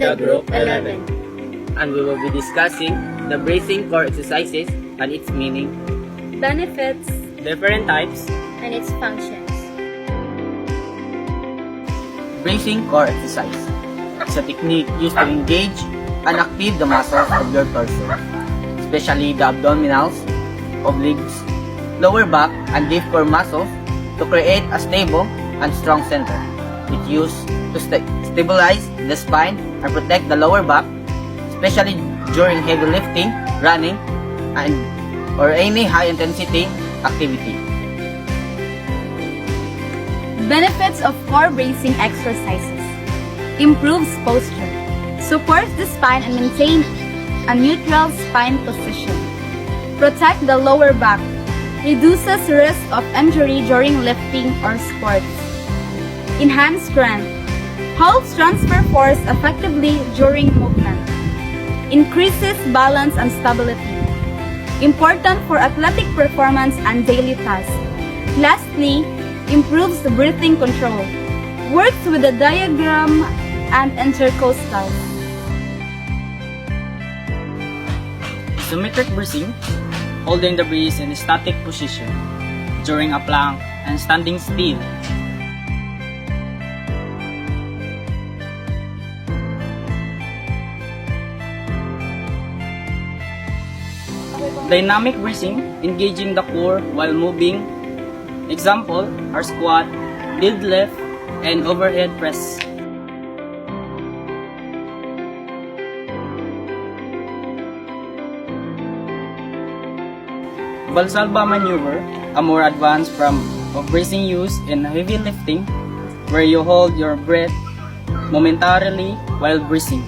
are the Group 11. And we will be discussing the bracing core exercises and its meaning, Benefits different types. and its functions. Bracing core exercise is a technique used to engage and active the muscles of your torso, especially the abdominals, obliques, lower back, and deep core muscles to create a stable and strong center. It's used to stabilize the spine and protect the lower back, especially during heavy lifting, running, or any high-intensity activity. Benefits of core bracing exercises. Improves posture. Supports the spine and maintains a neutral spine position. Protect the lower back. Reduces risk of injury during lifting or sports. Enhance strength. Helps transfer force effectively during movement. Increases balance and stability. Important for athletic performance and daily tasks. Lastly, improves the breathing control. Works with the diaphragm and intercostal. Isometric breathing, holding the breath in a static position during a plank and standing still. Dynamic breathing, engaging the core while moving. Example are squat, deadlift, and overhead press. Valsalva maneuver, a more advanced form of breathing used in heavy lifting, where you hold your breath momentarily while breathing.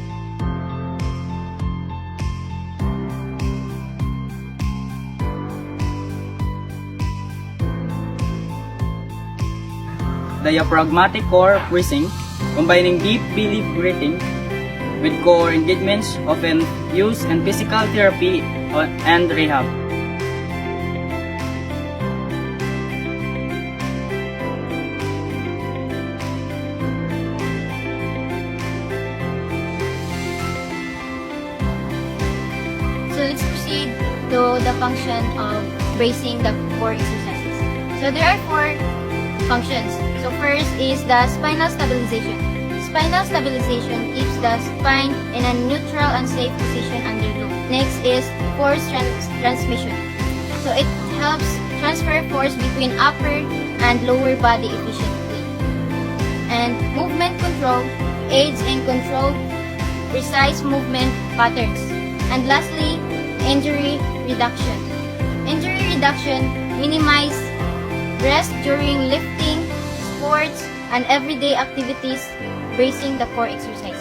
Diaphragmatic core breathing, combining deep belly breathing with core engagements, often used in physical therapy and rehab. So let's proceed to the function of bracing the core exercises. So there are 4 functions. So first is the spinal stabilization. Spinal stabilization keeps the spine in a neutral and safe position under load. Next is force transmission. So it helps transfer force between upper and lower body efficiently. And movement control aids in control precise movement patterns. And lastly, injury reduction. Injury reduction minimize rest during lifting, sports, and everyday activities, bracing the core exercise.